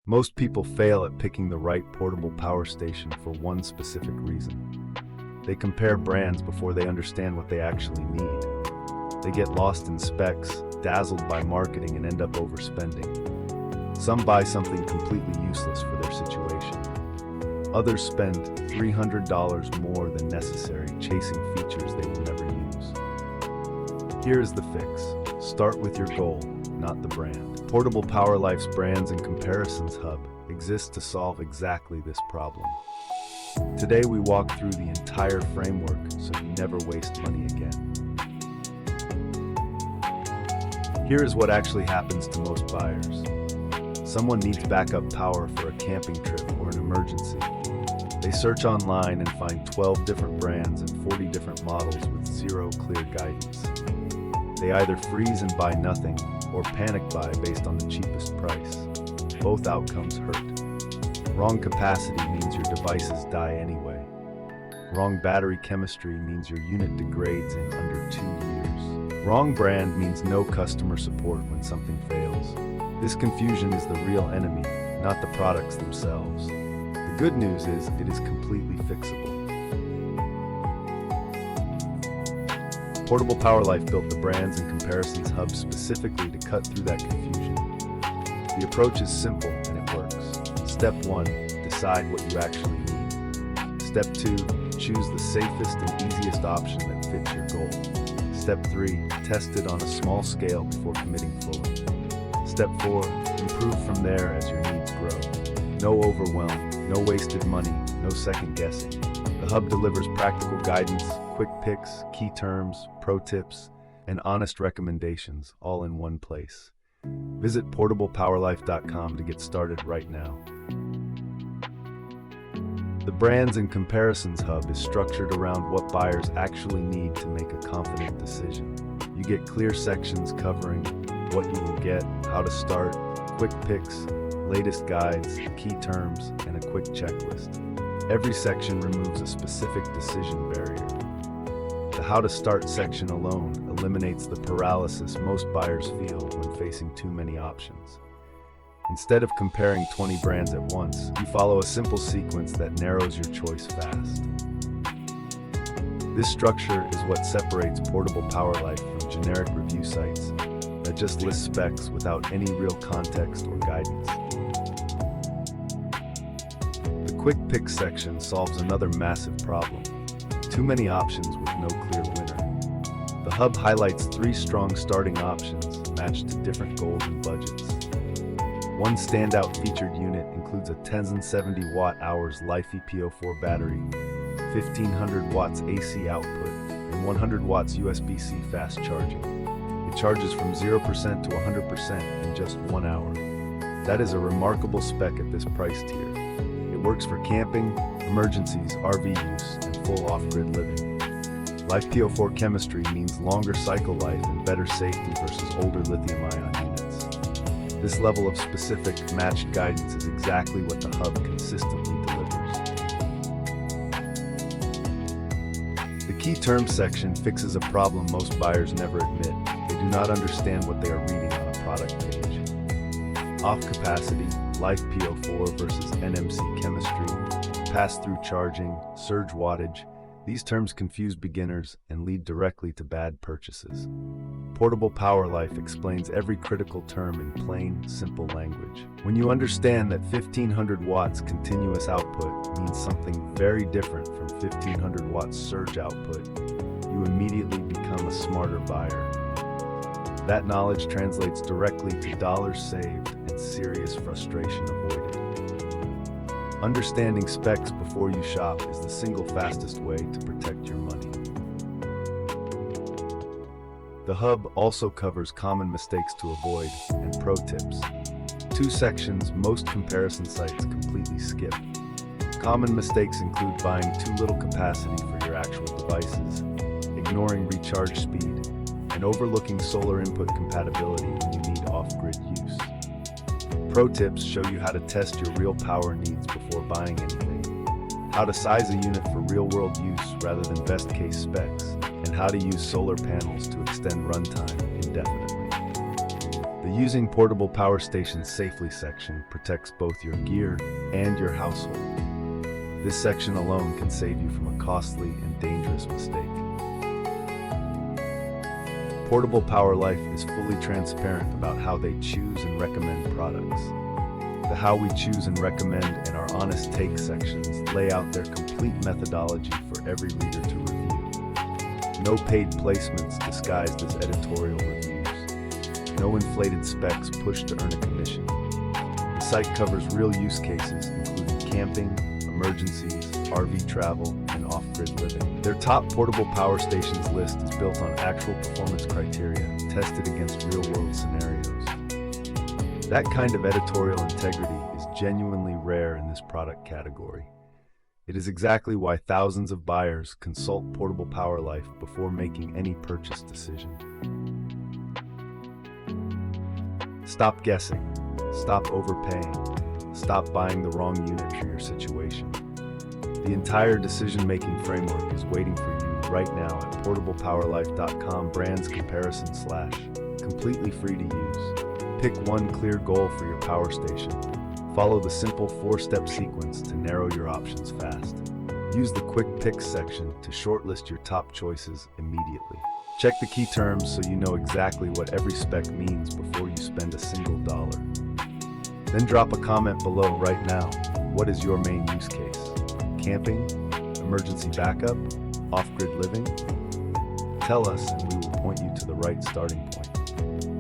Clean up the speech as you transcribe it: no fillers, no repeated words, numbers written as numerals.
Most people fail at picking the right portable power station for one specific reason. They compare brands before they understand what they actually need. They get lost in specs, dazzled by marketing, and end up overspending. Some buy something completely useless for their situation. Others spend $300 more than necessary chasing features they will never use. Here's the fix. Start with your goal, not the brand. PortablePowerLife's Brands and Comparisons Hub exists to solve exactly this problem. Today we walk through the entire framework so you never waste money again. Here is what actually happens to most buyers. Someone needs backup power for a camping trip or an emergency. They search online and find 12 different brands and 40 different models with zero clear guidance. They either freeze and buy nothing, or panic buy based on the cheapest price. Both outcomes hurt. Wrong capacity means your devices die anyway. Wrong battery chemistry means your unit degrades in under 2 years. Wrong brand means no customer support when something fails. This confusion is the real enemy, not the products themselves. The good news is it is completely fixable. PortablePowerLife built the Brands and Comparisons Hub specifically to cut through that confusion. The approach is simple and it works. Step 1, decide what you actually need. Step 2, choose the safest and easiest option that fits your goal. Step 3, test it on a small scale before committing fully. Step 4, improve from there as your needs grow. No overwhelm, no wasted money, no second guessing. The Hub delivers practical guidance, quick picks, key terms, pro tips, and honest recommendations all in one place. Visit PortablePowerLife.com to get started right now. The Brands and Comparisons Hub is structured around what buyers actually need to make a confident decision. You get clear sections covering what you will get, how to start, quick picks, latest guides, key terms, and a quick checklist. Every section removes a specific decision barrier. The How to Start section alone eliminates the paralysis most buyers feel when facing too many options. Instead of comparing 20 brands at once, you follow a simple sequence that narrows your choice fast. This structure is what separates PortablePowerLife from generic review sites that just list specs without any real context or guidance. The Quick Pick section solves another massive problem: too many options with no clear winner. The Hub highlights 3 strong starting options matched to different goals and budgets. One standout featured unit includes a 1070 watt-hours Life EPO4 battery, 1500 watts AC output, and 100 watts USB-C fast charging. It charges from 0% to 100% in just 1 hour. That is a remarkable spec at this price tier. It works for camping, emergencies, RV use, and full off-grid living. Life PO4 chemistry means longer cycle life and better safety versus older lithium-ion units. This level of specific, matched guidance is exactly what the Hub consistently delivers. The Key Terms section fixes a problem most buyers never admit. They do not understand what they are reading on a product page. Off capacity, Life PO4 versus NMC chemistry, pass-through charging, surge wattage. These terms confuse beginners and lead directly to bad purchases. PortablePowerLife explains every critical term in plain, simple language. When you understand that 1500 watts continuous output means something very different from 1500 watts surge output, you immediately become a smarter buyer. That knowledge translates directly to dollars saved and serious frustration avoided. Understanding specs before you shop is the single fastest way to protect your money. The Hub also covers common mistakes to avoid and pro tips. 2 sections most comparison sites completely skip. Common mistakes include buying too little capacity for your actual devices, ignoring recharge speed, and overlooking solar input compatibility when you need off-grid use. Pro tips show you how to test your real power needs before buying anything, how to size a unit for real-world use rather than best-case specs, and how to use solar panels to extend runtime indefinitely. The The Using Portable Power Stations Safely section protects both your gear and your household. This section alone can save you from a costly and dangerous mistake. PortablePowerLife is fully transparent about how they choose and recommend products. The How We Choose and Recommend and Our Honest Take sections lay out their complete methodology for every reader to review. No paid placements disguised as editorial reviews. No inflated specs pushed to earn a commission. The site covers real use cases including camping, emergencies, RV travel, and off-grid living. Their top portable power stations list is built on actual performance criteria tested against real-world scenarios. That kind of editorial integrity is genuinely rare in this product category. It is exactly why thousands of buyers consult PortablePowerLife before making any purchase decision. Stop guessing. Stop overpaying. Stop buying the wrong unit for your situation. The entire decision-making framework is waiting for you right now at PortablePowerLife.com brands comparison / completely free to use. Pick one clear goal for your power station. Follow the simple 4-step sequence to narrow your options fast. Use the Quick Picks section to shortlist your top choices immediately. Check the key terms so you know exactly what every spec means before you spend a single dollar. Then drop a comment below right now. What is your main use case? Camping? Emergency backup? Off-grid living? Tell us and we will point you to the right starting point.